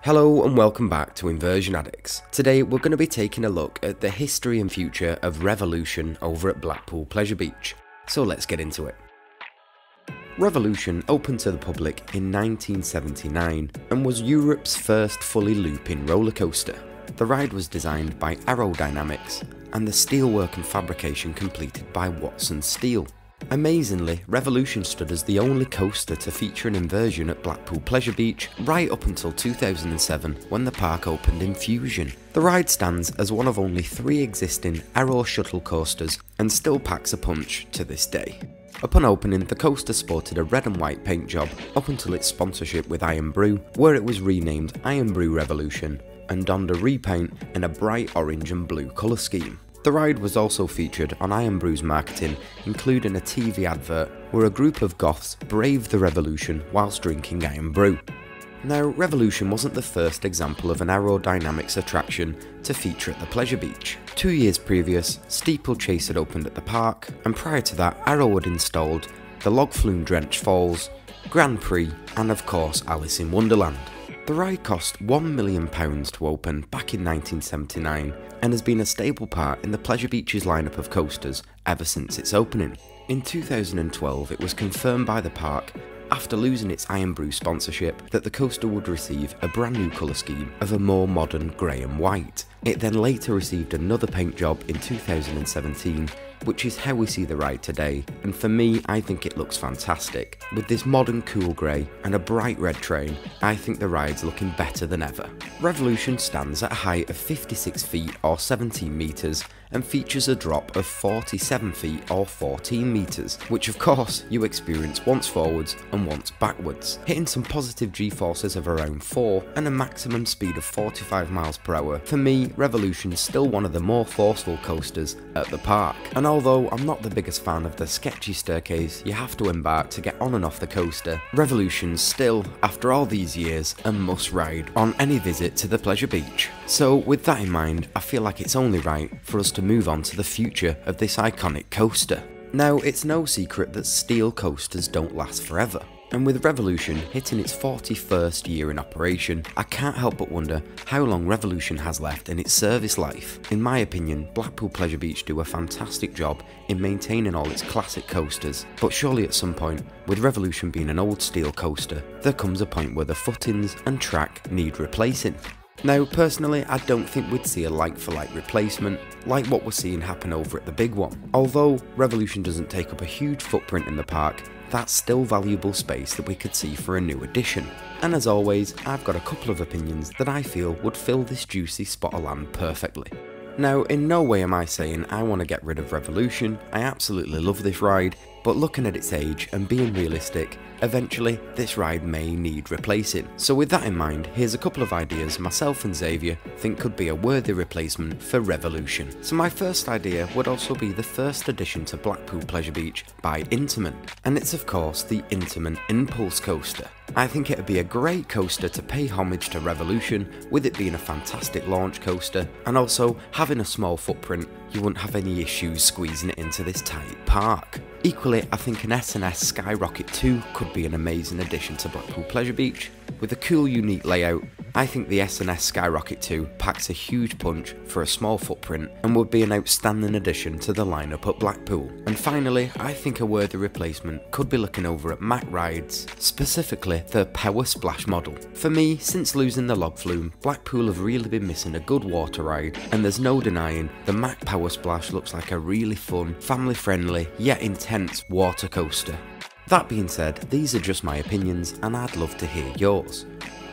Hello and welcome back to Inversion Addicts. Today we're going to be taking a look at the history and future of Revolution over at Blackpool Pleasure Beach. So let's get into it. Revolution opened to the public in 1979 and was Europe's first fully looping roller coaster. The ride was designed by Aerodynamics and the steelwork and fabrication completed by Watson Steel. Amazingly, Revolution stood as the only coaster to feature an inversion at Blackpool Pleasure Beach right up until 2007 when the park opened in Fusion. The ride stands as one of only 3 existing Aero shuttle coasters and still packs a punch to this day. Upon opening, the coaster sported a red and white paint job up until its sponsorship with Iron Brew, where it was renamed Iron Brew Revolution and donned a repaint in a bright orange and blue colour scheme. The ride was also featured on Iron Brew's marketing, including a TV advert where a group of goths braved the revolution whilst drinking Iron Brew. Now, Revolution wasn't the first example of an aerodynamics attraction to feature at the Pleasure Beach. 2 years previous, Steeplechase had opened at the park, and prior to that, Arrow had installed the log flume drenched falls, Grand Prix, and of course Alice in Wonderland. The ride cost £1 million to open back in 1979 and has been a staple part in the Pleasure Beach's lineup of coasters ever since its opening. In 2012 it was confirmed by the park, after losing its Iron Brew sponsorship, that the coaster would receive a brand new colour scheme of a more modern grey and white. It then later received another paint job in 2017, which is how we see the ride today, and for me I think it looks fantastic. With this modern cool grey and a bright red train, I think the ride's looking better than ever. Revolution stands at a height of 56 feet or 17 metres and features a drop of 47 feet or 14 metres, which of course you experience once forwards and once backwards, hitting some positive g-forces of around 4 and a maximum speed of 45 miles per hour. For me, Revolution is still one of the more forceful coasters at the park, and although I'm not the biggest fan of the sketchy staircase you have to embark to get on and off the coaster, Revolution's still, after all these years, a must ride on any visit to the Pleasure Beach. So with that in mind, I feel like it's only right for us to move on to the future of this iconic coaster. Now, it's no secret that steel coasters don't last forever, and with Revolution hitting its 41st year in operation, I can't help but wonder how long Revolution has left in its service life. In my opinion, Blackpool Pleasure Beach do a fantastic job in maintaining all its classic coasters, but surely at some point, with Revolution being an old steel coaster, there comes a point where the footings and track need replacing. Now, personally, I don't think we'd see a like-for-like replacement like what we're seeing happen over at the big one. Although Revolution doesn't take up a huge footprint in the park, that's still valuable space that we could see for a new addition. And as always, I've got a couple of opinions that I feel would fill this juicy spot of land perfectly. Now, in no way am I saying I want to get rid of Revolution. I absolutely love this ride, but looking at its age and being realistic, eventually this ride may need replacing. So with that in mind, here's a couple of ideas myself and Xavier think could be a worthy replacement for Revolution. So my first idea would also be the first addition to Blackpool Pleasure Beach by Intamin, and it's of course the Intamin Impulse Coaster. I think it would be a great coaster to pay homage to Revolution, with it being a fantastic launch coaster, and also having a small footprint, you wouldn't have any issues squeezing it into this tight park. Equally, I think an S&S Skyrocket 2 could be an amazing addition to Blackpool Pleasure Beach. With a cool unique layout, I think the S&S Skyrocket 2 packs a huge punch for a small footprint and would be an outstanding addition to the lineup at Blackpool. And finally, I think a worthy replacement could be looking over at Mack Rides, specifically the Power Splash model. For me, since losing the log flume, Blackpool have really been missing a good water ride, and there's no denying the Mack Power Splash looks like a really fun, family friendly, yet intense water coaster. That being said, these are just my opinions and I'd love to hear yours.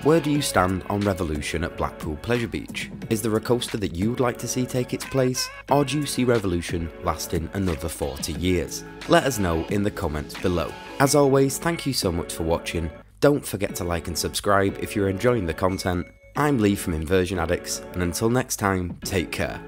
Where do you stand on Revolution at Blackpool Pleasure Beach? Is there a coaster that you'd like to see take its place, or do you see Revolution lasting another 40 years? Let us know in the comments below. As always, thank you so much for watching. Don't forget to like and subscribe if you're enjoying the content. I'm Lee from Inversion Addicts, and until next time, take care.